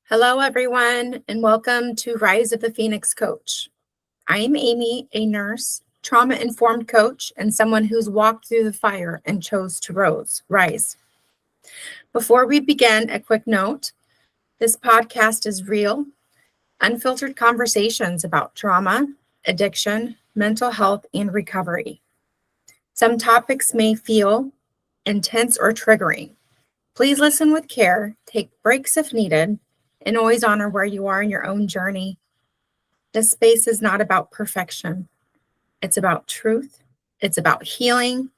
Hello, everyone, and welcome to Rise of the Phoenix Coach. I am Amy, a nurse, trauma-informed coach, and someone who's walked through the fire and chose to rise. Before we begin, a quick note. This podcast is real, unfiltered conversations about trauma, addiction, mental health, and recovery. Some topics may feel intense or triggering. Please listen with care, take breaks if needed, and always honor where you are in your own journey. This space is not about perfection. It's about truth. It's about healing.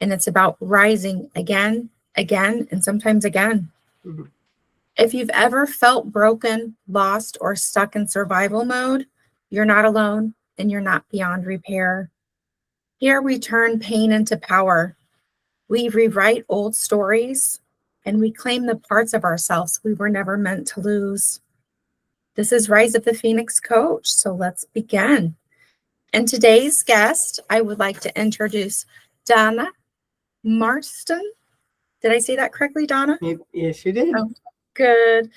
And it's about rising again, and sometimes again. Mm-hmm. If you've ever felt broken, lost, or stuck in survival mode, you're not alone and you're not beyond repair. Here we turn pain into power. We rewrite old stories and we claim the parts of ourselves we were never meant to lose. This is Rise of the Phoenix Coach, so let's begin. And today's guest, I would like to introduce Donna Marston. Did I say that correctly, Donna? Yes, you did. Oh, good.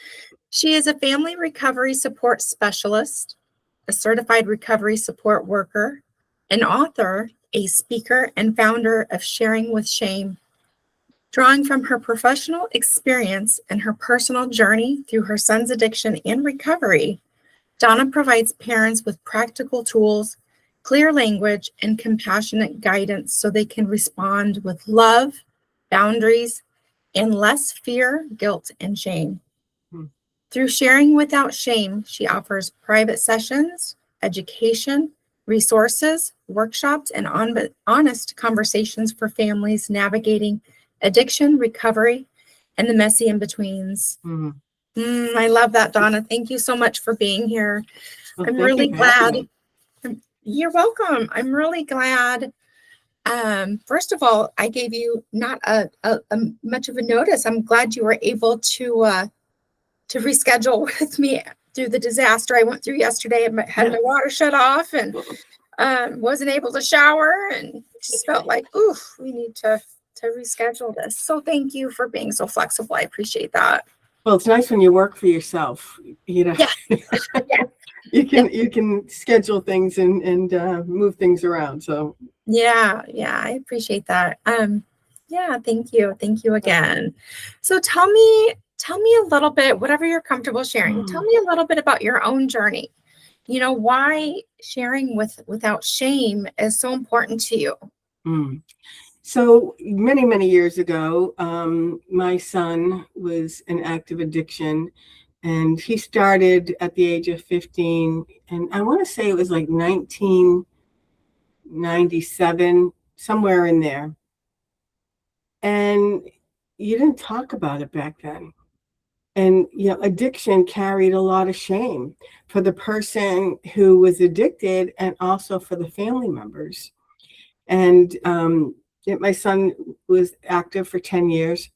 She is a family recovery support specialist, a certified recovery support worker, an author, a speaker, and founder of Sharing with Shame. Drawing from her professional experience and her personal journey through her son's addiction and recovery, Donna provides parents with practical tools, clear language, and compassionate guidance so they can respond with love, boundaries, and less fear, guilt, and shame. Through Sharing Without Shame, she offers private sessions, education, resources, workshops, and honest conversations for families navigating addiction, recovery, and the messy in-betweens. I love that, Donna. Thank you so much for being here. Well, I'm really glad. Me. You're welcome. I'm really glad. First of all, I gave you not a much of a notice. I'm glad you were able to reschedule with me through the disaster I went through yesterday. I had my water shut off and wasn't able to shower and just felt like, oof, we need to reschedule this. So thank you for being so flexible. I appreciate that. Well, it's nice when you work for yourself, you know. Yeah. You can schedule things and move things around. So yeah, I appreciate that. Thank you again. So tell me a little bit, whatever you're comfortable sharing. Tell me a little bit about your own journey. You know, why sharing without shame is so important to you. So many years ago, my son was in active addiction, and he started at the age of 15, and I want to say it was like 1997, somewhere in there. And you didn't talk about it back then. And, you know, addiction carried a lot of shame for the person who was addicted and also for the family members. And my son was active for 10 years.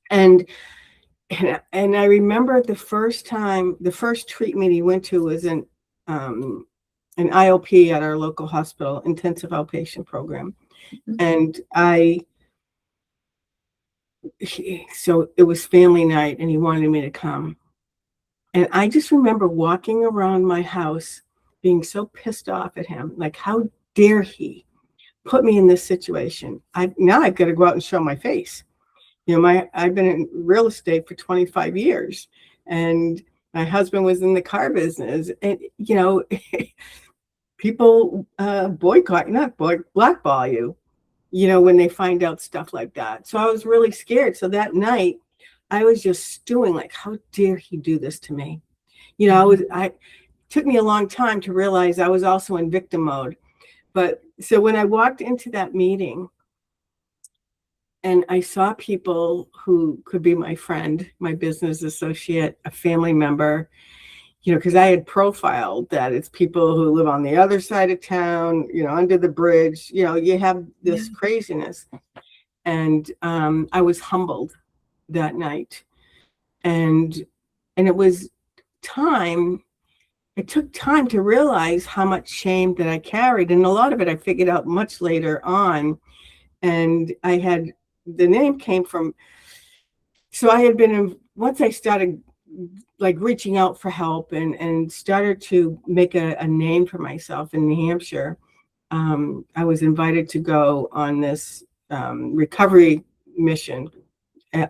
And I remember the first treatment he went to was an IOP at our local hospital, intensive outpatient program. And so it was family night and he wanted me to come. And I just remember walking around my house being so pissed off at him, like, how dare he put me in this situation? Now I've got to go out and show my face. You know, I've been in real estate for 25 years, and my husband was in the car business, and you know, people blackball you, you know, when they find out stuff like that. So I was really scared. So that night, I was just stewing, like, how dare he do this to me? You know, it took me a long time to realize I was also in victim mode. But so when I walked into that meeting and I saw people who could be my friend, my business associate, a family member, you know, because I had profiled that it's people who live on the other side of town, you know, under the bridge, you know, you have this craziness. And I was humbled that night. And it was time. It took time to realize how much shame that I carried. And a lot of it I figured out much later on. And the name came from, so I had been, once I started like reaching out for help and started to make a name for myself in New Hampshire. I was invited to go on this recovery mission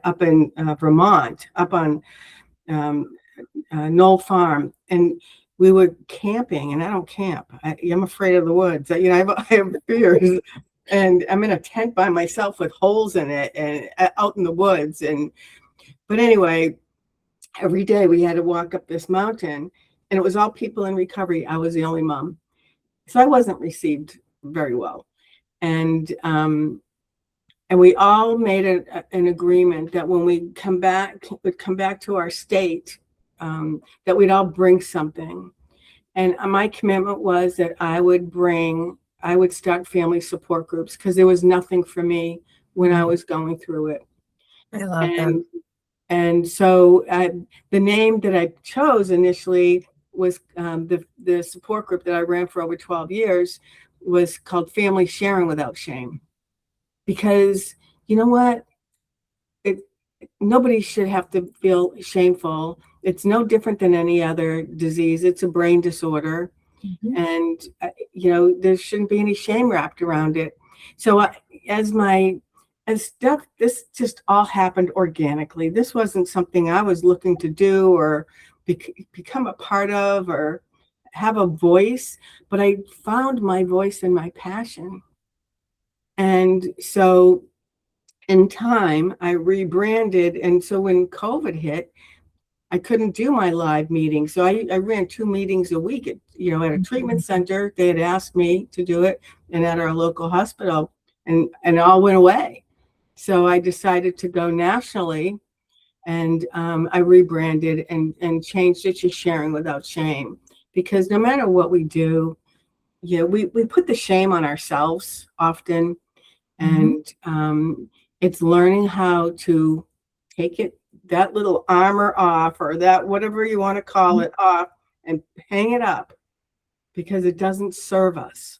up in Vermont, up on Knoll Farm, and we were camping. And I don't camp. I'm afraid of the woods. You know, I have fears, and I'm in a tent by myself with holes in it, and out in the woods. But anyway, every day we had to walk up this mountain, and it was all people in recovery. I was the only mom, so I wasn't received very well, and we all made an agreement that when we would come back to our state, that we'd all bring something. And my commitment was that I would start family support groups, because there was nothing for me when I was going through it. I love that. And so the name that I chose initially was the support group that I ran for over 12 years was called Family Sharing Without Shame. Because you know what? Nobody should have to feel shameful. It's no different than any other disease. It's a brain disorder. Mm-hmm. And, you know, there shouldn't be any shame wrapped around it. So this just all happened organically. This wasn't something I was looking to do or become a part of or have a voice, but I found my voice and my passion. And so in time, I rebranded. And so when COVID hit, I couldn't do my live meetings. So I ran 2 meetings a week at a treatment center. They had asked me to do it, and at our local hospital, and it all went away. So I decided to go nationally, and I rebranded and changed it to Sharing Without Shame, because no matter what we do, we put the shame on ourselves often. And it's learning how to take that little armor off, or that whatever you want to call it, off, and hang it up, because it doesn't serve us.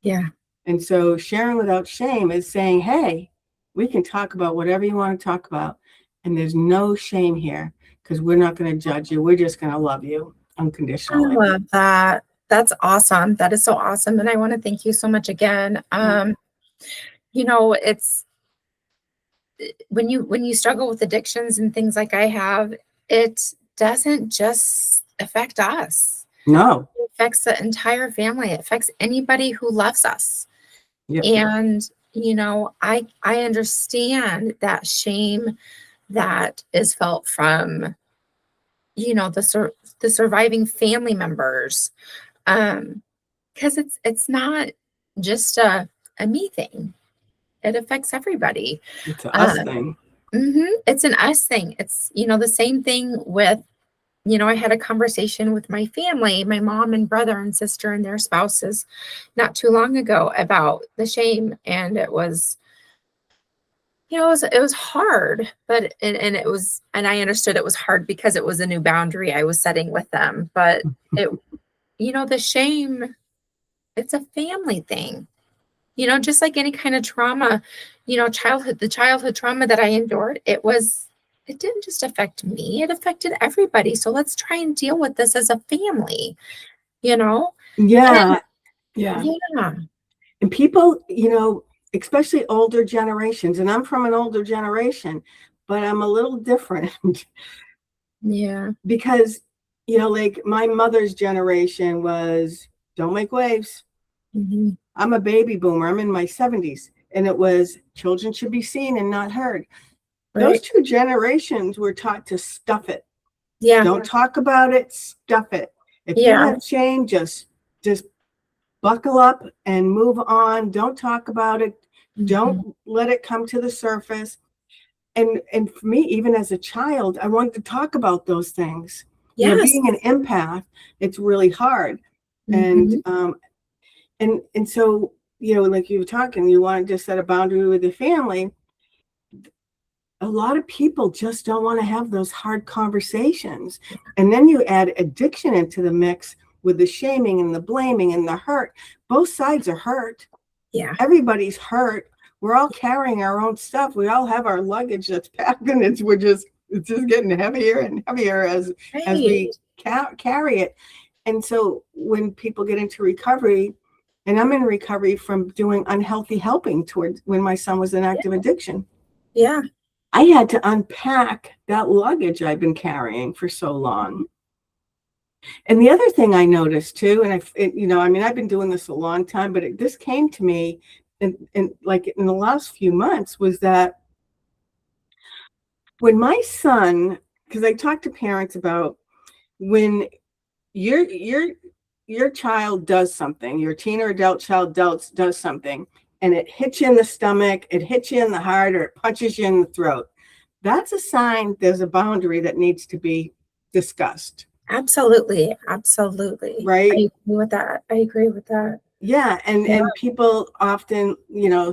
Yeah. And so Sharing Without Shame is saying, hey, we can talk about whatever you want to talk about, and there's no shame here, because we're not going to judge you. We're just going to love you unconditionally. I love that. That's awesome. That is so awesome. And I want to thank you so much again. You know, it's when you struggle with addictions and things like I have, it doesn't just affect us. No. It affects the entire family. It affects anybody who loves us. Yep. And, you know, I understand that shame that is felt from, you know, the surviving family members. Because it's not just a me thing. It affects everybody. It's an us thing. It's an us thing. It's, you know, the same thing with, you know, I had a conversation with my family, my mom and brother and sister and their spouses not too long ago about the shame. And it was, you know, it was hard, but, and I understood it was hard because it was a new boundary I was setting with them. But it, you know, the shame, it's a family thing. You know, just like any kind of trauma, you know, the childhood trauma that I endured, it didn't just affect me, it affected everybody. So let's try and deal with this as a family, you know? Yeah. Yeah. And people, you know, especially older generations, and I'm from an older generation, but I'm a little different. Yeah. Because, you know, like my mother's generation was, don't make waves. Mm-hmm. I'm a baby boomer. I'm in my 70s. And it was, children should be seen and not heard. Right. Those 2 generations were taught to stuff it. Yeah. Don't talk about it, stuff it. If you have shame, just buckle up and move on. Don't talk about it. Mm-hmm. Don't let it come to the surface. And for me, even as a child, I wanted to talk about those things. Yes. You know, being an empath, it's really hard. Mm-hmm. And so, you know, like you were talking, you wanted to set a boundary with your family. A lot of people just don't want to have those hard conversations. And then you add addiction into the mix with the shaming and the blaming and the hurt. Both sides are hurt. Yeah. Everybody's hurt. We're all carrying our own stuff. We all have our luggage that's packed, and we're just It's just getting heavier and heavier as we carry it. And so when people get into recovery, and I'm in recovery from doing unhealthy helping towards when my son was in active addiction. Yeah. I had to unpack that luggage I've been carrying for so long. And the other thing I noticed too, and I've been doing this a long time, but this came to me in the last few months, was that when my son, because I talk to parents about when your child does something, your teen or adult child does something, and it hits you in the stomach, it hits you in the heart, or it punches you in the throat, that's a sign there's a boundary that needs to be discussed. Absolutely. Absolutely. Right? I agree with that. Yeah. And people often,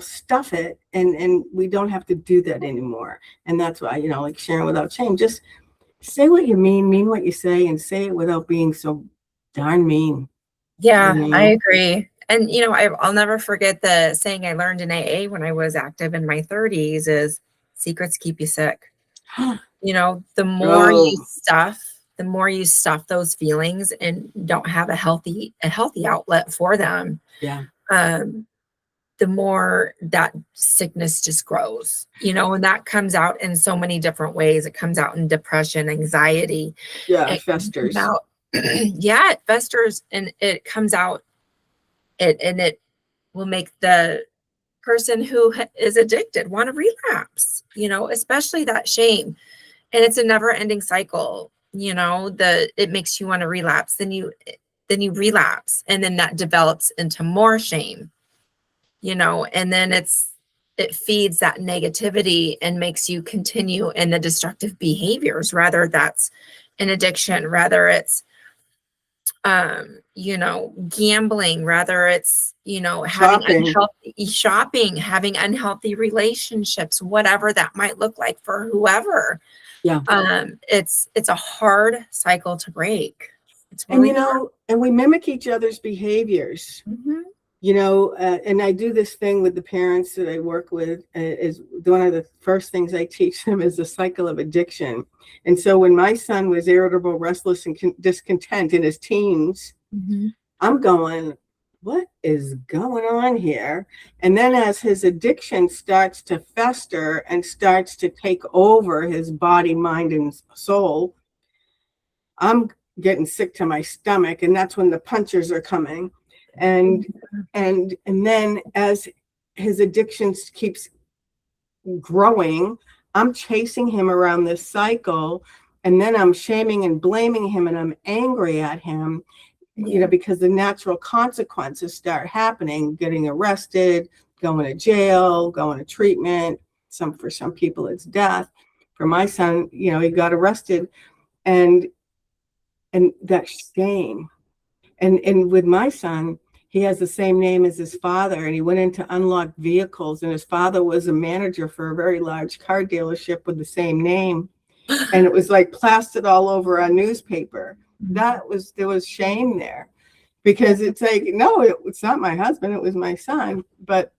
stuff it, and we don't have to do that anymore. And that's why, like sharing without shame, just say what you mean what you say, and say it without being so darn mean. Yeah, I agree. And, I'll never forget the saying I learned in AA when I was active in my 30s is secrets keep you sick. The more you stuff those feelings and don't have a healthy outlet for them, the more that sickness just grows, and that comes out in so many different ways. It comes out in depression, anxiety. Yeah, it festers. It festers, and it comes out, it will make the person who is addicted want to relapse, especially that shame. And it's a never ending cycle, it makes you want to relapse. Then you relapse, and then that develops into more shame, and then it feeds that negativity and makes you continue in the destructive behaviors, rather that's an addiction, rather it's gambling, rather it's having shopping, having unhealthy relationships, whatever that might look like for whoever. It's a hard cycle to break. It's really hard. And we mimic each other's behaviors. And I do this thing with the parents that I work with, is one of the first things I teach them is the cycle of addiction. And so when my son was irritable, restless, and discontent in his teens, I'm going, what is going on here? And then as his addiction starts to fester and starts to take over his body, mind, and soul, I'm getting sick to my stomach. And that's when the punches are coming. And then as his addiction keeps growing, I'm chasing him around this cycle, and then I'm shaming and blaming him, and I'm angry at him, because the natural consequences start happening, getting arrested, going to jail, going to treatment. For some people it's death. For my son, he got arrested, and that shame. And with my son, he has the same name as his father, and he went into unlocked vehicles, and his father was a manager for a very large car dealership with the same name. And it was like plastered all over our newspaper. There was shame there, because it's like, no, it's not my husband, it was my son. But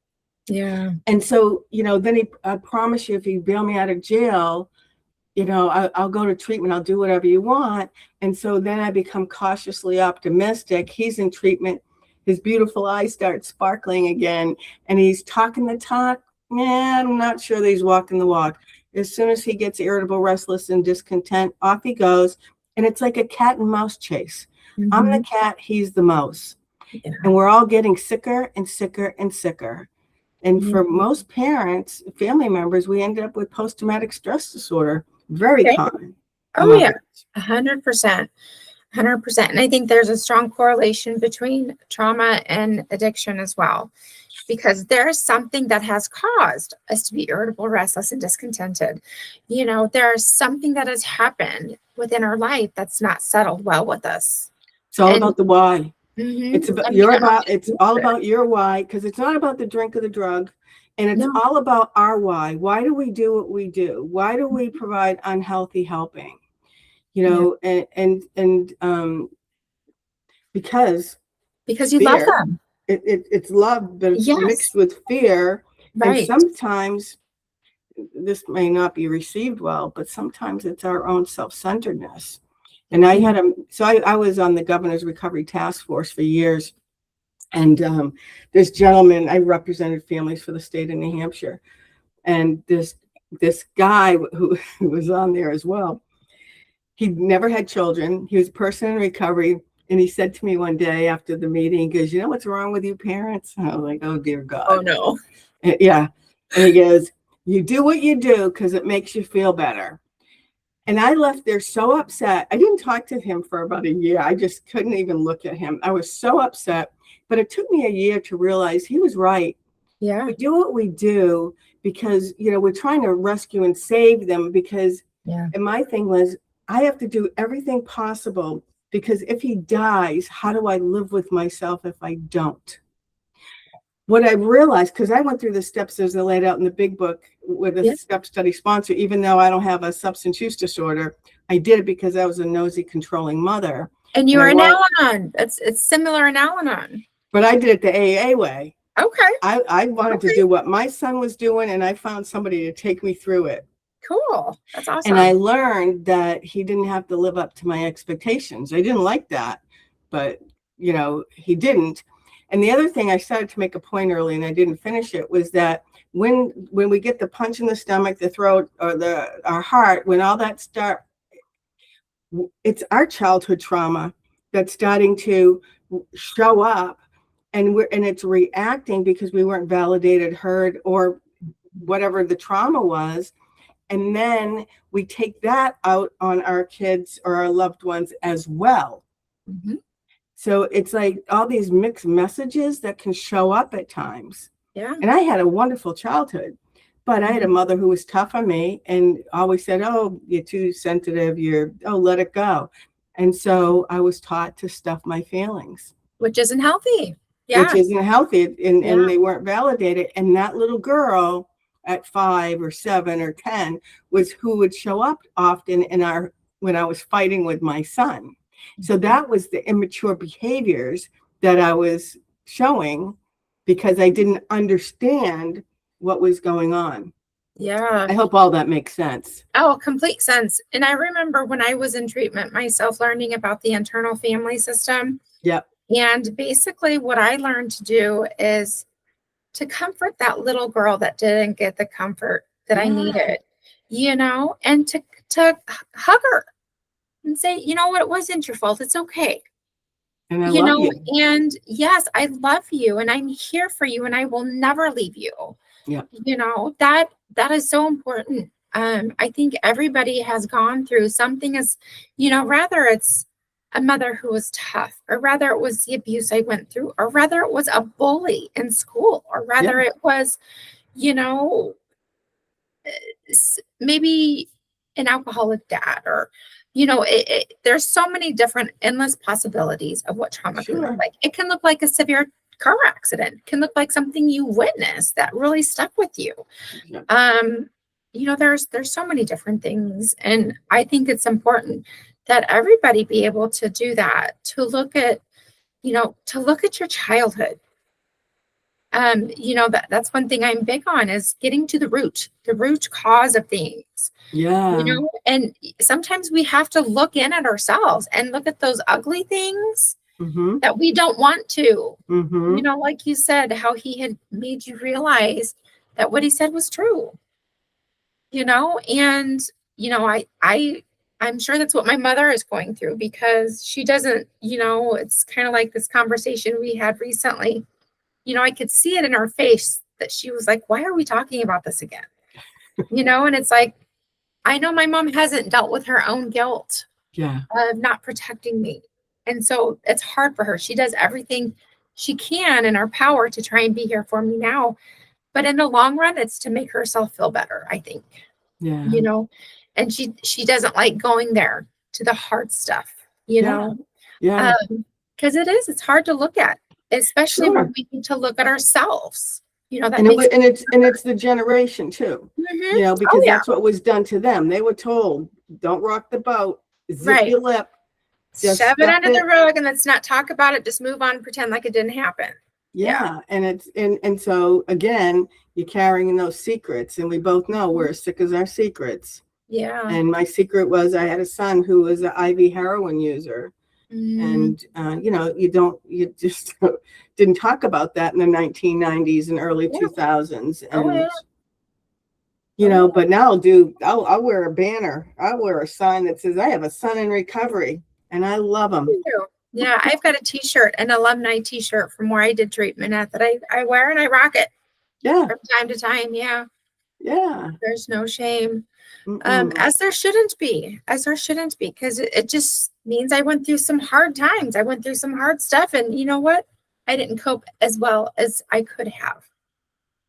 and so, then I promise you, if you bail me out of jail, I'll go to treatment, I'll do whatever you want. And so then I become cautiously optimistic. He's in treatment. His beautiful eyes start sparkling again, and he's talking the talk. I'm not sure that he's walking the walk. As soon as he gets irritable, restless, and discontent, off he goes. And it's like a cat and mouse chase. I'm the cat, he's the mouse. And we're all getting sicker and sicker and sicker. And for most parents, family members, we end up with post-traumatic stress disorder. Very common. Oh, yeah, 100%. 100%. And I think there's a strong correlation between trauma and addiction as well, because there's something that has caused us to be irritable, restless, and discontented. There's something that has happened within our life that's not settled well with us. It's all about the why. It's about it's all about your why, because it's not about the drink or the drug. And it's all about our why. Why do we do what we do? Why do we provide unhealthy helping? And because you love them. It's love, but it's mixed with fear. Right. And sometimes this may not be received well, but sometimes it's our own self-centeredness. And I was on the governor's recovery task force for years. And this gentleman, I represented families for the state of New Hampshire. And this guy who was on there as well, he never had children. He was a person in recovery. And he said to me one day after the meeting, he goes, you know what's wrong with you parents? And I was like, oh, dear God. Oh, no. And, yeah. And he goes, you do what you do because it makes you feel better. And I left there so upset. I didn't talk to him for about a year. I just couldn't even look at him. I was so upset. But it took me a year to realize he was right. Yeah. We do what we do because, we're trying to rescue and save them because, and my thing was, I have to do everything possible because if he dies, how do I live with myself if I don't? What I realized, because I went through the steps as they're laid out in the big book with a step study sponsor, even though I don't have a substance use disorder, I did it because I was a nosy, controlling mother. And you were an Al-Anon. It's similar in Al-Anon. But I did it the AA way. Okay. I wanted to do what my son was doing, and I found somebody to take me through it. Cool. That's awesome. And I learned that he didn't have to live up to my expectations. I didn't like that, but, he didn't. And the other thing I started to make a point early, and I didn't finish it, was that when we get the punch in the stomach, the throat, or our heart, when all that it's our childhood trauma that's starting to show up, and it's reacting because we weren't validated, heard, or whatever the trauma was. And then we take that out on our kids or our loved ones as well. Mm-hmm. So it's like all these mixed messages that can show up at times. Yeah. And I had a wonderful childhood, but I had a mother who was tough on me and always said, oh, you're too sensitive. Let it go. And so I was taught to stuff my feelings. Which isn't healthy. Yeah. Which isn't healthy. And they weren't validated. And that little girl at 5 or 7 or 10 was who would show up often when I was fighting with my son. So that was the immature behaviors that I was showing because I didn't understand what was going on. Yeah. I hope all that makes sense. Oh, complete sense. And I remember when I was in treatment myself, learning about the internal family system. Yep. And basically what I learned to do is to comfort that little girl that didn't get the comfort that I needed, and to hug her. And say, you know what, it wasn't your fault. It's okay. And I love you. And yes, I love you and I'm here for you and I will never leave you. Yeah. That is so important. I think everybody has gone through something as, rather it's a mother who was tough, or rather it was the abuse I went through, or rather it was a bully in school, or rather it was, maybe an alcoholic dad, or there's so many different endless possibilities of what trauma can look like. It can look like a severe car accident. It can look like something you witnessed that really stuck with you. There's so many different things. And I think it's important that everybody be able to do that, to look at your childhood. That's one thing I'm big on, is getting to the root cause of things. Yeah. And sometimes we have to look in at ourselves and look at those ugly things that we don't want to. Like you said, how he had made you realize that what he said was true. And I'm sure that's what my mother is going through, because she doesn't, it's kind of like this conversation we had recently. I could see it in her face that she was like, why are we talking about this again? And it's like, I know my mom hasn't dealt with her own guilt of not protecting me. And so it's hard for her. She does everything she can in her power to try and be here for me now. But in the long run, it's to make herself feel better, I think. Yeah. And she doesn't like going there to the hard stuff, Yeah. Because it's hard to look at, especially when we need to look at ourselves. It's the generation too, because that's what was done to them. They were told, don't rock the boat, zip your lip, just shove it under the rug, and let's not talk about it. Just move on and pretend like it didn't happen. Yeah. And so again, you're carrying those secrets, and we both know we're as sick as our secrets. Yeah. And my secret was I had a son who was an IV heroin user. And, you just didn't talk about that in the 1990s and early 2000s. And, but now I'll wear a banner. I'll wear a sign that says, I have a son in recovery and I love him. Yeah. I've got a t-shirt, an alumni t-shirt from where I did treatment at that I wear and I rock it. Yeah. From time to time. Yeah. Yeah. There's no shame. As there shouldn't be, because it just means I went through some hard times. I went through some hard stuff, and you know what? I didn't cope as well as I could have.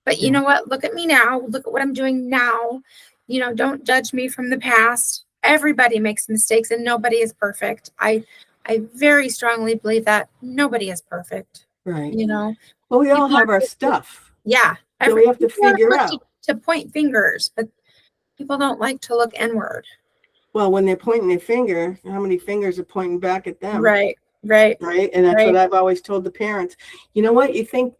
But you know what? Look at me now. Look at what I'm doing now. Don't judge me from the past. Everybody makes mistakes and nobody is perfect. I very strongly believe that nobody is perfect. Right. Well, we all have our stuff. Yeah. So we have to figure out. To point fingers, but people don't like to look inward. Well, when they're pointing their finger, how many fingers are pointing back at them? Right. And that's what I've always told the parents. You know what? You think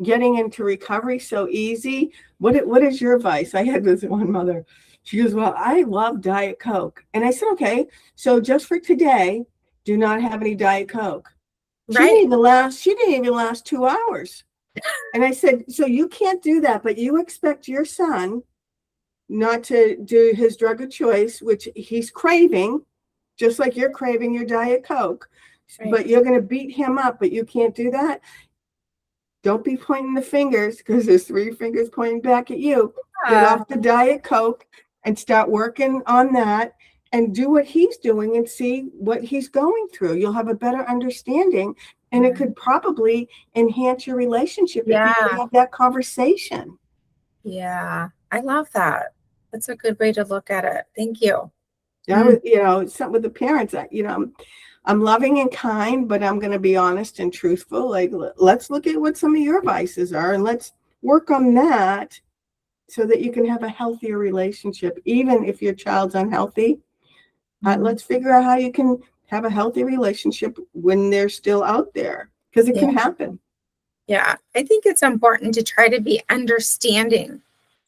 getting into recovery so easy? What is your advice? I had this one mother. She goes, well, I love Diet Coke. And I said, okay, so just for today, do not have any Diet Coke. She didn't even last 2 hours. And I said, so you can't do that, but you expect your son not to do his drug of choice, which he's craving, just like you're craving your Diet Coke, but you're going to beat him up, but you can't do that. Don't be pointing the fingers, because there's 3 fingers pointing back at you. Get off the Diet Coke and start working on that and do what he's doing and see what he's going through. You'll have a better understanding, and it could probably enhance your relationship if you have that conversation. Yeah, I love that. That's a good way to look at it. Thank you. Something with the parents, I'm loving and kind, but I'm going to be honest and truthful. Like, let's look at what some of your vices are and let's work on that so that you can have a healthier relationship. Even if your child's unhealthy, let's figure out how you can have a healthy relationship when they're still out there, because it can happen. Yeah, I think it's important to try to be understanding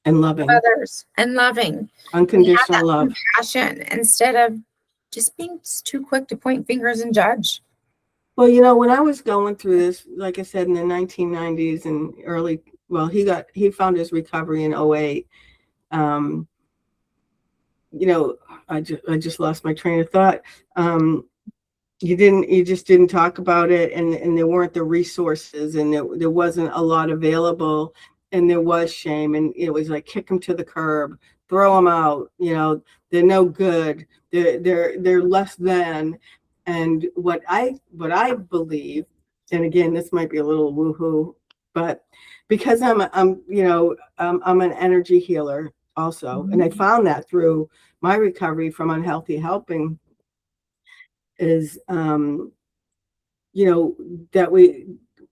and loving others and loving unconditional love, compassion, instead of just being too quick to point fingers and judge. Well, when I was going through this, like I said, in the 1990s and he found his recovery in 2008. I just lost my train of thought. You just didn't talk about it, and there weren't the resources, and there wasn't a lot available, and there was shame, and it was like kick them to the curb, throw them out. They're no good. They're less than. And what I believe, and again, this might be a little woohoo, but because I'm an energy healer also, and I found that through my recovery from unhealthy helping, is that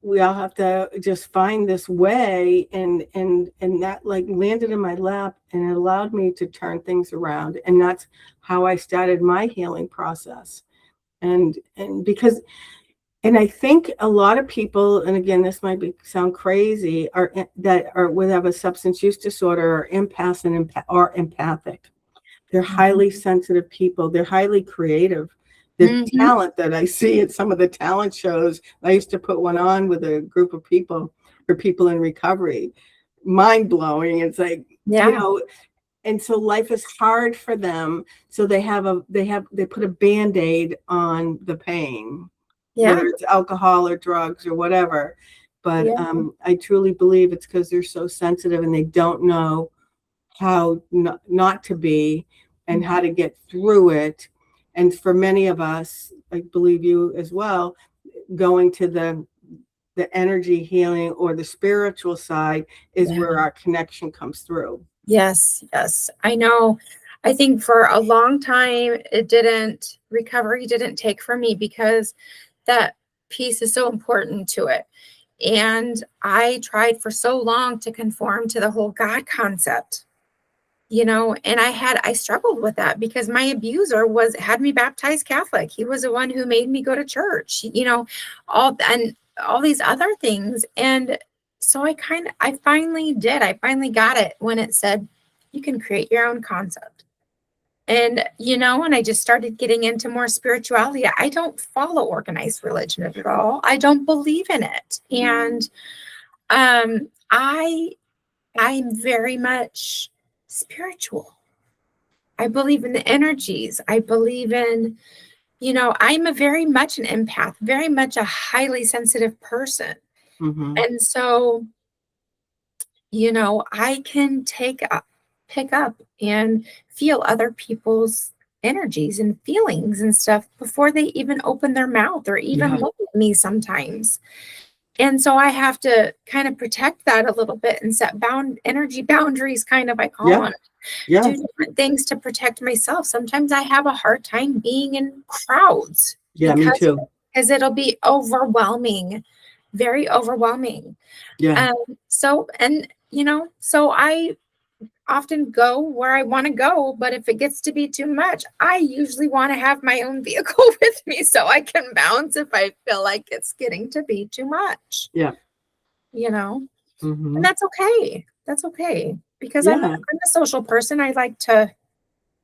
we all have to just find this way, and that like landed in my lap, and it allowed me to turn things around, and that's how I started my healing process. And I think a lot of people, and again, this might sound crazy, would have a substance use disorder, or empaths or empathic. They're highly sensitive people. They're highly creative. The talent that I see at some of the talent shows, I used to put one on with a group of people, for people in recovery. Mind blowing. It's like, and so life is hard for them. So they put a Band-Aid on the pain, whether it's alcohol or drugs or whatever. But I truly believe it's because they're so sensitive and they don't know how not to be and how to get through it. And for many of us, I believe you as well, going to the energy healing or the spiritual side is where our connection comes through. Yes. I know. I think for a long time, recovery didn't take for me, because that piece is so important to it. And I tried for so long to conform to the whole God concept, and I struggled with that, because my abuser had me baptized Catholic. He was the one who made me go to church, and all these other things. And so I finally got it when it said, you can create your own concept. And, and I just started getting into more spirituality. I don't follow organized religion at all. I don't believe in it. And I'm very much spiritual. I believe in the energies. I believe in, I'm a very much an empath, very much a highly sensitive person. Mm-hmm. And so, I can pick up and feel other people's energies and feelings and stuff before they even open their mouth or even look at me sometimes. And so I have to kind of protect that a little bit and set energy boundaries, kind of, I call them. Yeah. Do different things to protect myself. Sometimes I have a hard time being in crowds. Yeah, me too. Because it'll be overwhelming, very overwhelming. Yeah. So I often go where I want to go, but if it gets to be too much, I usually want to have my own vehicle with me so I can bounce if I feel like it's getting to be too much. Yeah. And that's okay. That's okay. Because I'm a social person. I like to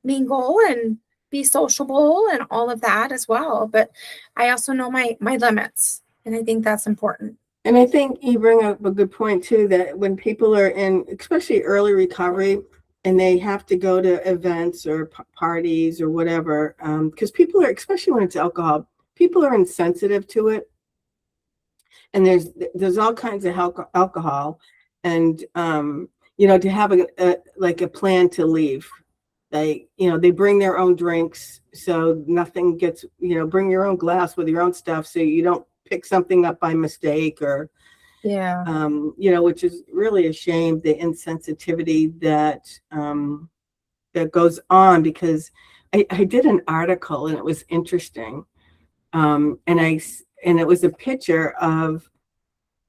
mingle and be sociable and all of that as well. But I also know my limits. And I think that's important. And I think you bring up a good point too, that when people are in, especially early recovery, and they have to go to events or parties or whatever, because people are, especially when it's alcohol, people are insensitive to it. And there's all kinds of alcohol, and to have a plan to leave. They bring their own drinks, so nothing gets, bring your own glass with your own stuff, so you don't pick something up by mistake, or which is really a shame, the insensitivity that goes on. Because I did an article and it was interesting, and it was a picture of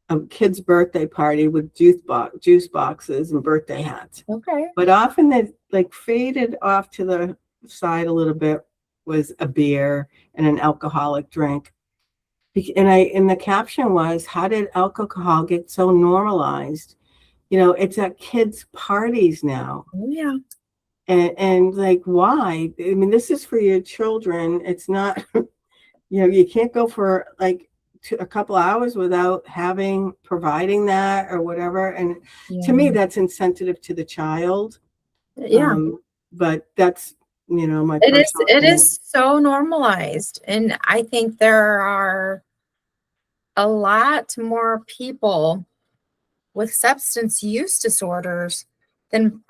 a kid's birthday party with juice boxes and birthday hats. Okay. But often they faded off to the side a little bit was a beer and an alcoholic drink. And the caption was, how did alcohol get so normalized? It's at kids' parties now. Oh, yeah. And why? I mean, this is for your children. It's not, you can't go for a couple hours without providing that or whatever. And to me, that's insensitive to the child. Yeah. But that's, my it is so normalized. And I think there are a lot more people with substance use disorders than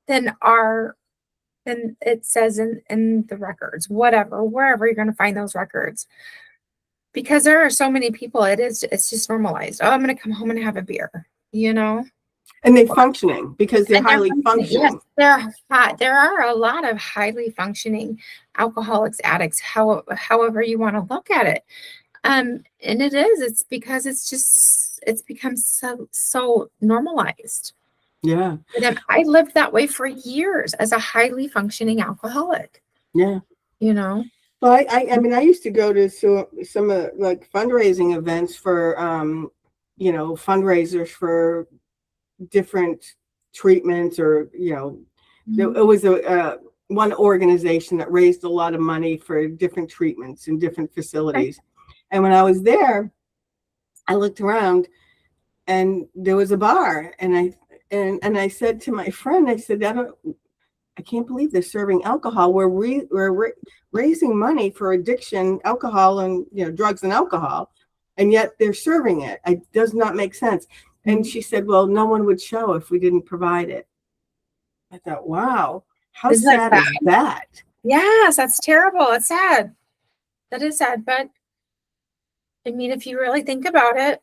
it says in the records, wherever you're going to find those records. Because there are so many people, it's just normalized. Oh, I'm going to come home and have a beer, And they're functioning because they're highly functioning. Yes, there are a lot of highly functioning alcoholics, addicts, however you want to look at it. And it's because it's become so normalized. Yeah. And I lived that way for years as a highly functioning alcoholic. Yeah. Well, I mean, I used to go to some fundraising events for, fundraisers for different treatments, or, it was one organization that raised a lot of money for different treatments in different facilities. Okay. And when I was there, I looked around and there was a bar, and I said to my friend, I said, I can't believe they're serving alcohol. We're raising money for addiction, alcohol, and drugs and alcohol, and yet they're serving it. It does not make sense. And she said, well, no one would show if we didn't provide it. I thought, wow, how sad is that? Yes, that's terrible. It's sad. That is sad. But I mean, if you really think about it,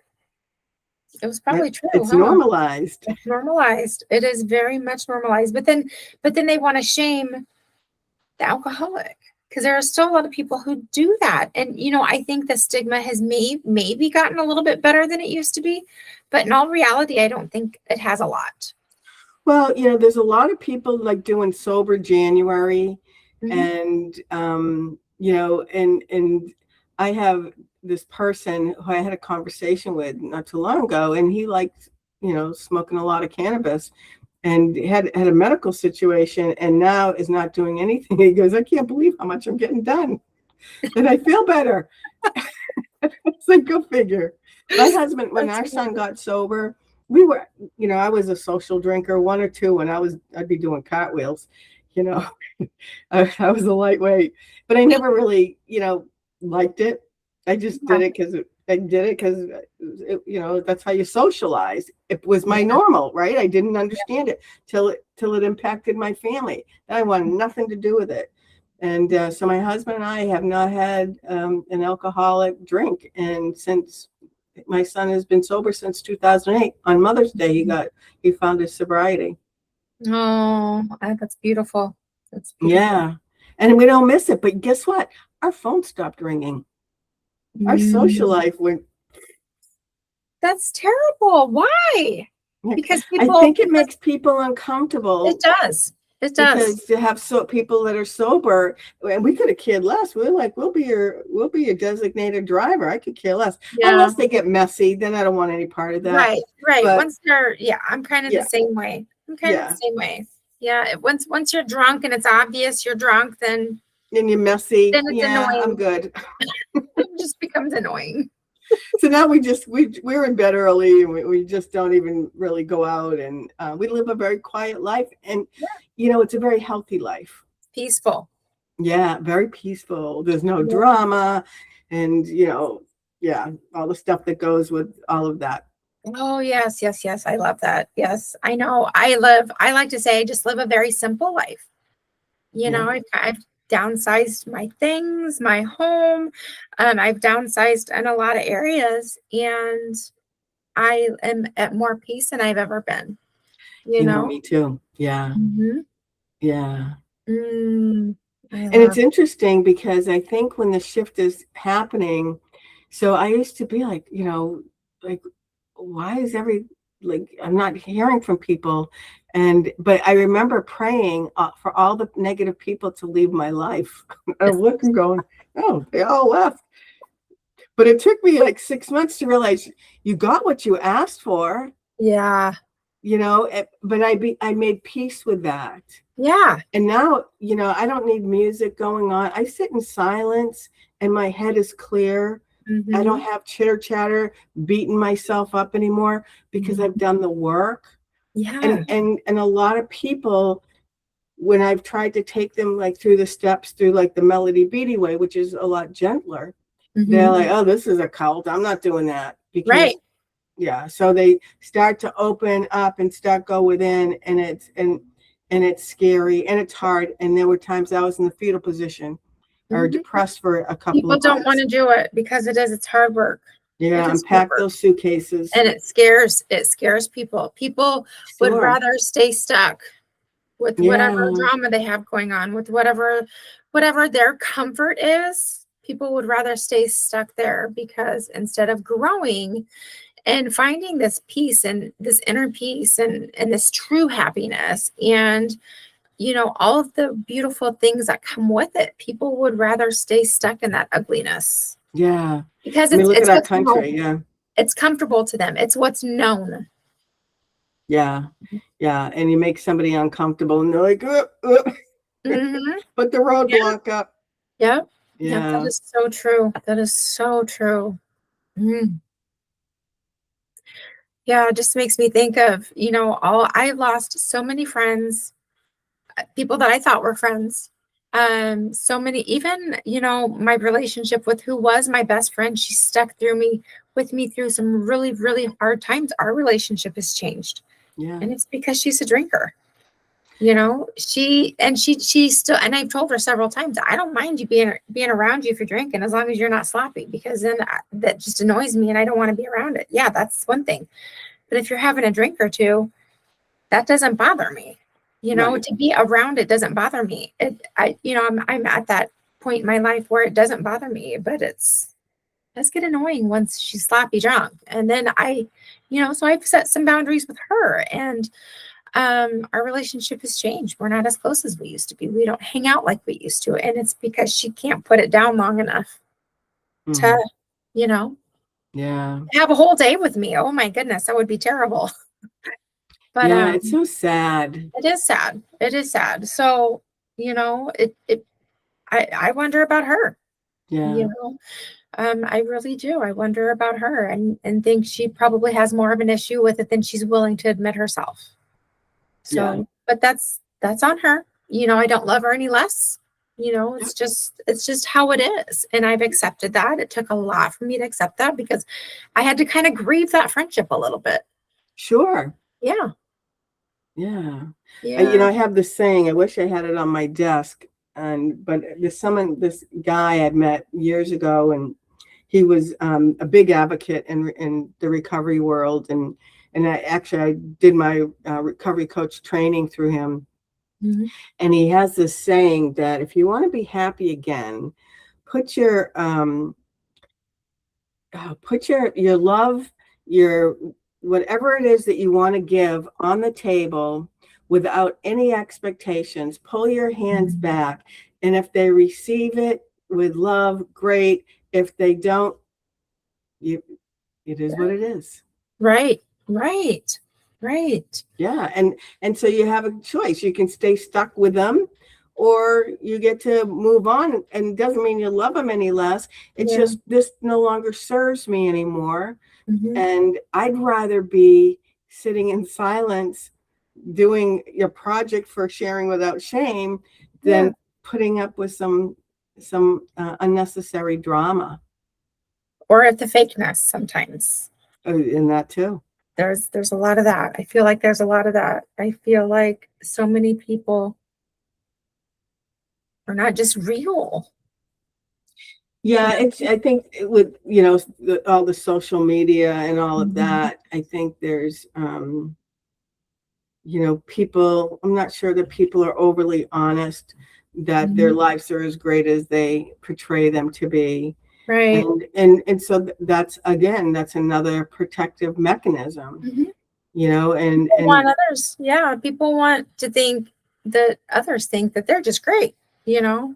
it was probably true. It's normalized. It's normalized. It is very much normalized. But then they want to shame the alcoholic, because there are still a lot of people who do that. And, I think the stigma has maybe gotten a little bit better than it used to be. But in all reality, I don't think it has a lot. Well, there's a lot of people doing sober January, and, and I have this person who I had a conversation with not too long ago, and he liked, smoking a lot of cannabis, and had a medical situation, and now is not doing anything. He goes, I can't believe how much I'm getting done, and I feel better. It's like, go figure. My husband, when our son got sober, we were, I was a social drinker, one or two, when I'd be doing cartwheels, I was a lightweight, but I never really, liked it. I just did it because that's how you socialize. It was my normal, right? I didn't understand it till it impacted my family. And I wanted nothing to do with it. And so my husband and I have not had an alcoholic drink, and since my son has been sober since 2008. On Mother's Day, he found his sobriety. Oh, that's beautiful. That's beautiful. Yeah, and we don't miss it. But guess what? Our phone stopped ringing. Our social life went. That's terrible. Why? Because I think it makes people uncomfortable. It does. It does. Because to have people that are sober, and we could have cared less. We're like, we'll be your designated driver. I could care less. Unless they get messy, then I don't want any part of that. Right. But once they're, I'm kind of the same way. Yeah. Once you're drunk and it's obvious you're drunk, then you're messy. Then it's annoying. I'm good. It just becomes annoying. So now we're in bed early, and we just don't even really go out, and we live a very quiet life, and it's a very healthy life. Peaceful. Yeah, very peaceful. There's no drama, and all the stuff that goes with all of that. Oh, yes. I love that. Yes, I know. I like to say I just live a very simple life. I've downsized my things, my home. I've downsized in a lot of areas, and I am at more peace than I've ever been. Me too. Yeah. Mm-hmm. Yeah. And it's interesting because I think when the shift is happening, so I used to be like, why is I'm not hearing from people. But I remember praying for all the negative people to leave my life. I'm looking going, oh, they all left. But it took me like 6 months to realize you got what you asked for. Yeah. But I made peace with that. Yeah. And now, I don't need music going on. I sit in silence and my head is clear. Mm-hmm. I don't have chitter chatter beating myself up anymore because I've done the work. Yeah. And a lot of people, when I've tried to take them like through the steps through like the Melody Beatty way, which is a lot gentler, they're like, oh, this is a cult. I'm not doing that. Because, yeah. So they start to open up and go within, and it's scary and it's hard. And there were times I was in the fetal position or depressed for a couple of months. People don't want to do it because it's hard work. Yeah, unpack those suitcases. And it scares people. People would rather stay stuck with whatever drama they have going on, with whatever their comfort is. People would rather stay stuck there because instead of growing and finding this peace and this inner peace and this true happiness and all of the beautiful things that come with it, people would rather stay stuck in that ugliness. Yeah. Because look at our country. Yeah. It's comfortable to them. It's what's known. Yeah. Yeah. And you make somebody uncomfortable and they're like, put the roadblock up. Yep. Yeah. That is so true. That is so true. Mm. Yeah. It just makes me think of, I lost so many friends, people that I thought were friends. So many, even, my relationship with who was my best friend, she stuck with me through some really, really hard times. Our relationship has changed. Yeah. And it's because she's a drinker. She still, and I've told her several times, I don't mind you being around you if you're drinking, as long as you're not sloppy, because then that just annoys me and I don't want to be around it. Yeah, that's one thing. But if you're having a drink or two, that doesn't bother me. To be around it doesn't bother me. I'm at that point in my life where it doesn't bother me, but does get annoying once she's sloppy drunk. And then so I've set some boundaries with her, and our relationship has changed. We're not as close as we used to be. We don't hang out like we used to. And it's because she can't put it down long enough you know, Yeah. have a whole day with me. Oh my goodness, that would be terrible. But Yeah. It's so sad. it is sad. It is sad. So, I wonder about her, Yeah. you know. I really do. I wonder about her and think she probably has more of an issue with it than she's willing to admit herself. Yeah. So, but that's on her. I don't love her any less. Yep. It's just how it is. And I've accepted that. It took a lot for me to accept that because I had to kind of grieve that friendship a little bit. Sure. Yeah. Yeah. Yeah. I have this saying, I wish I had it on my desk. But this guy I'd met years ago, and he was a big advocate in the recovery world. And I did my recovery coach training through him. Mhm. And he has this saying that if you want to be happy again, put your your love, your whatever it is that you want to give on the table without any expectations. Pull your hands back, and if they receive it with love, great. If they don't, it is what it is. Right. Right. Right. Yeah. And so you have a choice. You can stay stuck with them, or you get to move on. And it doesn't mean you love them any less. It's Yeah. just, this no longer serves me anymore. Mhm. And I'd rather be sitting in silence doing your project for Sharing Without Shame than Yeah. putting up with some unnecessary drama. Or at the fakeness sometimes. In that too. There's a lot of that. I feel like there's a lot of that. I feel like so many people are not just real. Yeah, I think with all the social media and all of that, I think there's people, I'm not sure that people are overly honest that their lives are as great as they portray them to be. Right. And so that's another protective mechanism, and People want others. Yeah. People want to think that others think that they're just great. yeah,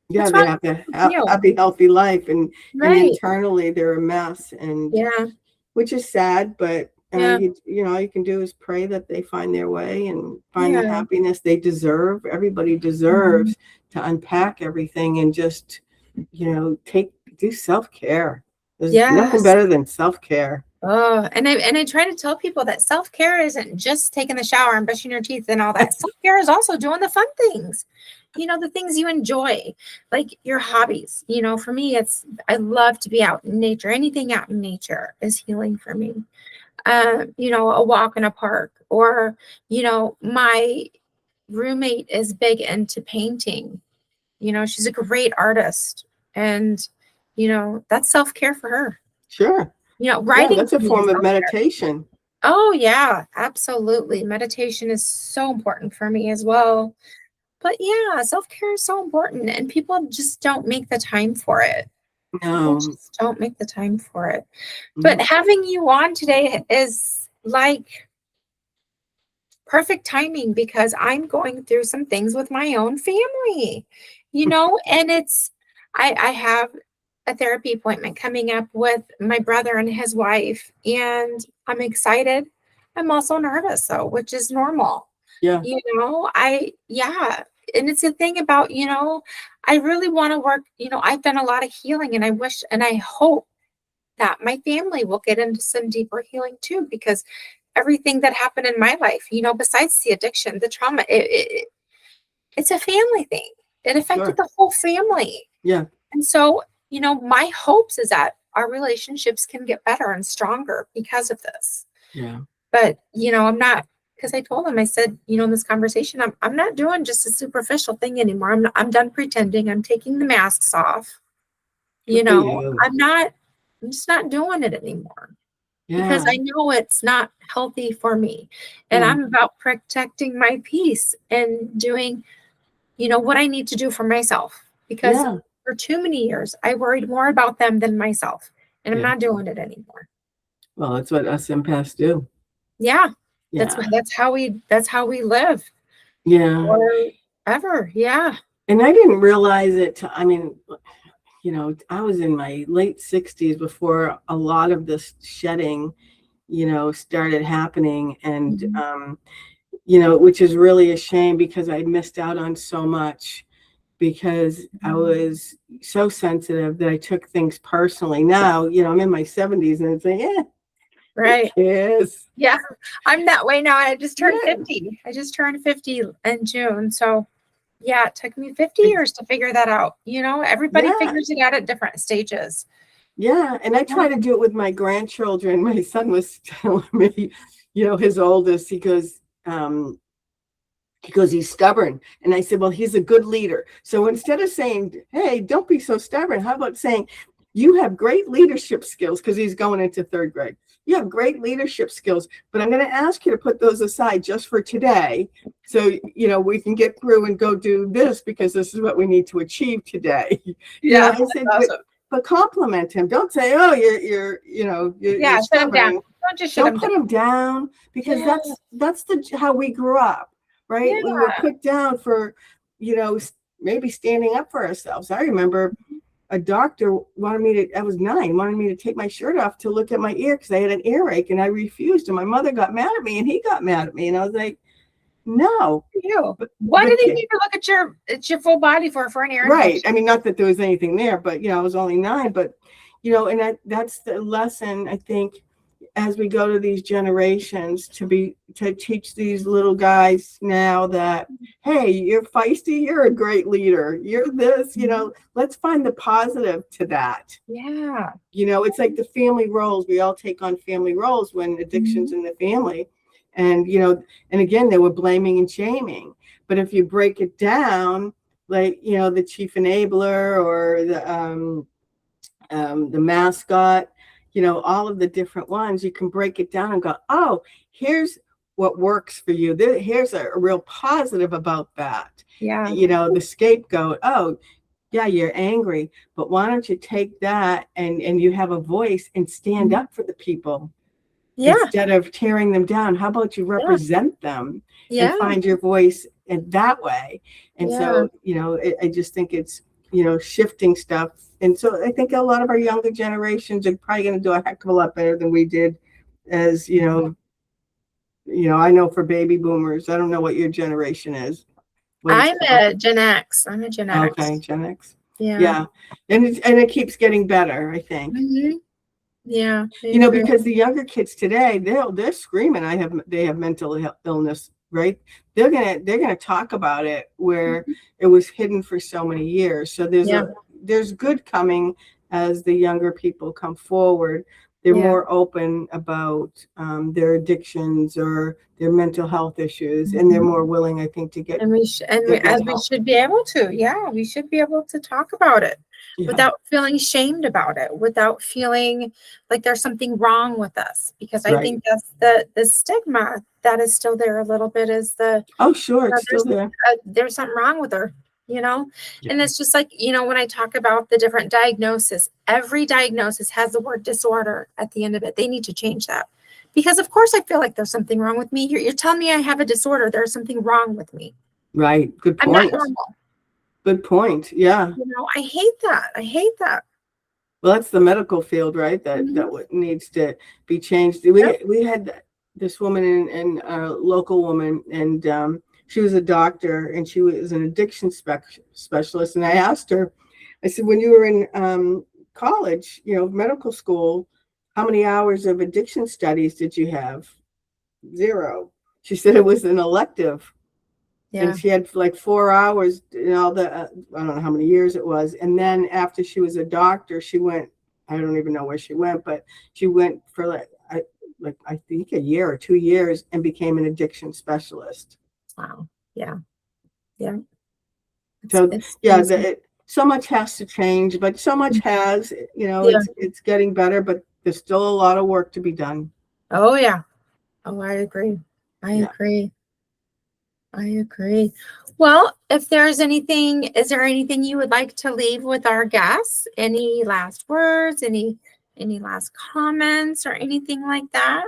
What's they wrong have to with have you? happy, healthy life, and Right. internally they're a mess, and Yeah. which is sad, but Yeah. all you can do is pray that they find their way and find the Yeah. happiness they deserve. Everybody Mhm. deserves to unpack everything and just, do self-care. There's nothing Yes. better than self-care. Oh, and I try to tell people that self-care isn't just taking the shower and brushing your teeth and all that. Self-care is also doing the fun things. The things you enjoy, like your hobbies. For me, I love to be out in nature. Anything out in nature is healing for me. A walk in a park, or, my roommate is big into painting. She's a great artist, and, that's self-care for her. Sure. Yeah, Writing that's a to me is form of self-care. meditation. Oh, yeah, absolutely. Meditation is so important for me as well. But yeah, self-care is so important, and people just don't make the time for it. People No. just don't make the time for it. But No. having you on today is like perfect timing because I'm going through some things with my own family, and I have a therapy appointment coming up with my brother and his wife, and I'm excited. I'm also nervous though, which is normal. Yeah. Yeah. And it's a thing about, I really want to work, I've done a lot of healing, and I wish and I hope that my family will get into some deeper healing too, because everything that happened in my life, besides the addiction, the trauma, it's a family thing. It affected Sure. the whole family. Yeah. And so, my hopes is that our relationships can get better and stronger because of this. Yeah. But, I'm not, because I told him, I said, in this conversation, I'm not doing just a superficial thing anymore. I'm done pretending. I'm taking the masks off. Good for you. I'm just not doing it anymore because Yeah. I know it's not healthy for me. And Yeah. I'm about protecting my peace and doing, what I need to do for myself, because Yeah. for too many years, I worried more about them than myself, and I'm Yeah. not doing it anymore. Well, that's what us empaths do. Yeah. Yeah. That's how we live Yeah. forever. Yeah. And I didn't realize it. I was in my late 60s before a lot of this shedding, started happening. And, which is really a shame because I missed out on so much because I was so sensitive that I took things personally. Now, I'm in my 70s and it's like, yeah, Right. yes. Yeah. I'm that way now. I just turned Yeah. 50. I just turned 50 in June. So yeah, it took me 50 years to figure that out. Everybody figures it out at different stages. Yeah. And I try to do it with my grandchildren. My son was telling me, his oldest, he goes, he's stubborn. And I said, well, he's a good leader. So instead of saying, hey, don't be so stubborn, how about saying, you have great leadership skills, because he's going into third grade. You have great leadership skills, but I'm going to ask you to put those aside just for today. So, we can get through and go do this because this is what we need to achieve today. Yeah. I said, awesome. but compliment him. Don't say, oh, you're shut him down. Don't just shut Don't put him down, because that's how we grew up, right? Yeah. We were put down for, maybe standing up for ourselves. I remember a doctor I was 9, wanted me to take my shirt off to look at my ear because I had an earache, and I refused. And my mother got mad at me and he got mad at me. And I was like, no. What did he need to look at your full body for an ear Right. infection? I mean, not that there was anything there, but, I was only 9. But, and that's the lesson, I think, as we go to these generations, to teach these little guys now that, hey, you're feisty, you're a great leader, you're this, let's find the positive to that. Yeah. It's like the family roles. We all take on family roles when addiction's in the family. And, and again, they were blaming and shaming. But if you break it down, like, the chief enabler or the mascot, all of the different ones, you can break it down and go, oh, here's what works for you. Here's a real positive about that. Yeah. The scapegoat. Oh, yeah, you're angry, but why don't you take that and you have a voice and stand up for the people instead of tearing them down? How about you represent them and find your voice in that way? And so, I just think it's, shifting stuff. And so I think a lot of our younger generations are probably going to do a heck of a lot better than we did as, I know for baby boomers. I don't know what your generation is. I'm a Gen X. Okay, Gen X. Yeah. And it keeps getting better, I think. Mm-hmm. Yeah. Because the younger kids today, they're screaming, they have mental illness, right? They're gonna talk about it where it was hidden for so many years. So there's good coming as the younger people come forward. They're more open about their addictions or their mental health issues, and they're more willing, I think, to get. We should be able to. Yeah, we should be able to talk about it without feeling shamed about it, without feeling like there's something wrong with us. Because I think that's the stigma that is still there a little bit. Is the it's still there. There's something wrong with her. And it's just like, when I talk about the different diagnosis, every diagnosis has the word disorder at the end of it. They need to change that, because of course I feel like there's something wrong with me. You're telling me I have a disorder. There's something wrong with me. Right. Good point. I'm not normal. Good point. Yeah. I hate that. Well, that's the medical field, right? That needs to be changed. We had this woman and a local woman, and she was a doctor, and she was an addiction specialist. And I asked her, I said, when you were in college, medical school, how many hours of addiction studies did you have? 0. She said it was an elective. Yeah. And she had like 4 hours and all the, I don't know how many years it was. And then after she was a doctor, she went, I don't even know where she went, but she went for I think a year or 2 years and became an addiction specialist. Wow. Yeah. Yeah. So so much has to change, but so much has, it's getting better, but there's still a lot of work to be done. Oh yeah. Oh, I agree. I agree. Well, if there's anything, is there anything you would like to leave with our guests? Any last words, any last comments or anything like that?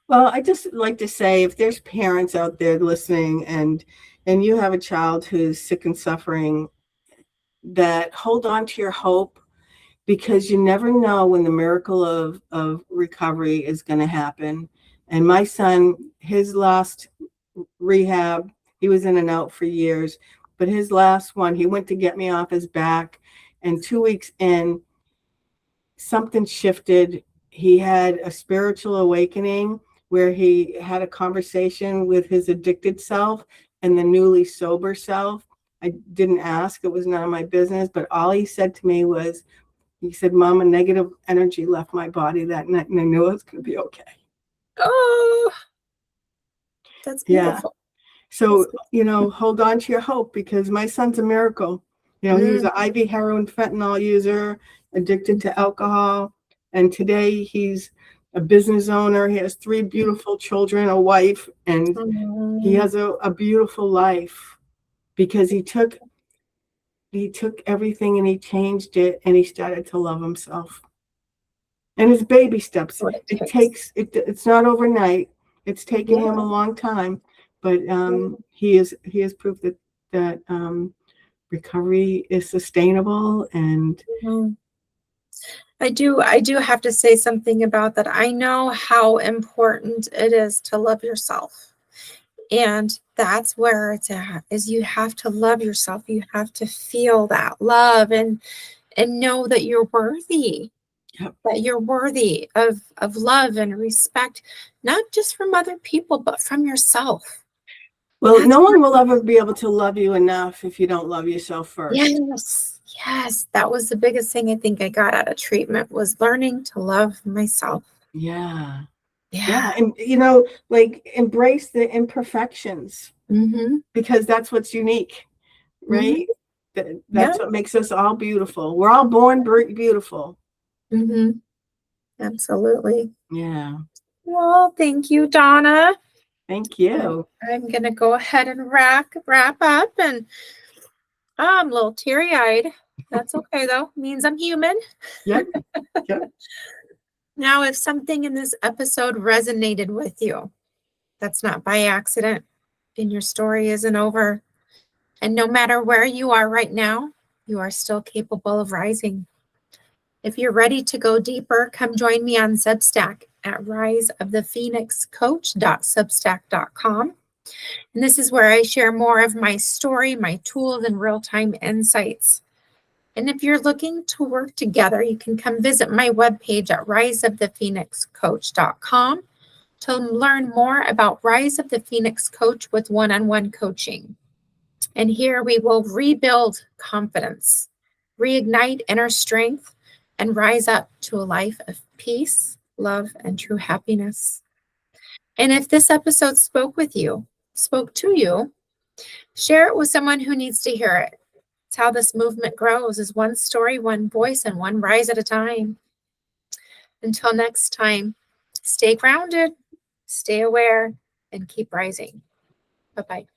Well, I just like to say, if there's parents out there listening and you have a child who's sick and suffering, that hold on to your hope, because you never know when the miracle of recovery is going to happen. And my son, his last rehab, he was in and out for years, but his last one, he went to get me off his back, and 2 weeks in, something shifted. He had a spiritual awakening where he had a conversation with his addicted self and the newly sober self. I didn't ask, it was none of my business, but all he said to me was, he said, Mom, a negative energy left my body that night, and I knew it was going to be okay. Oh, that's beautiful. So, hold on to your hope, because my son's a miracle. He was an IV heroin fentanyl user, addicted to alcohol. And today he's a business owner. He has 3 beautiful children, a wife, and he has a beautiful life, because he took everything and he changed it, and he started to love himself. And his baby steps. It's not overnight. It's taken him a long time, but he has proof that recovery is sustainable. And I do have to say something about that. I know how important it is to love yourself. And that's where it's at, is you have to love yourself. You have to feel that love and know that you're worthy. Yep. That you're worthy of love and respect, not just from other people, but from yourself. Well, no one will ever be able to love you enough if you don't love yourself first. Yes. That was the biggest thing I think I got out of treatment, was learning to love myself. Yeah. And, embrace the imperfections, because that's what's unique, right? That's what makes us all beautiful. We're all born beautiful. Absolutely. Yeah. Well, thank you, Donna. Thank you. I'm going to go ahead and wrap up, and I'm a little teary-eyed. That's okay, though. It means I'm human. Yep. Now, if something in this episode resonated with you, that's not by accident, and your story isn't over. And no matter where you are right now, you are still capable of rising. If you're ready to go deeper, come join me on Substack at riseofthephoenixcoach.substack.com. And this is where I share more of my story, my tools, and real-time insights. And if you're looking to work together, you can come visit my webpage at riseofthephoenixcoach.com to learn more about Rise of the Phoenix Coach with one-on-one coaching. And here we will rebuild confidence, reignite inner strength, and rise up to a life of peace, love, and true happiness. And if this episode spoke to you, share it with someone who needs to hear it. It's how this movement grows, is one story, one voice, and one rise at a time. Until next time, stay grounded, stay aware, and keep rising. Bye-bye.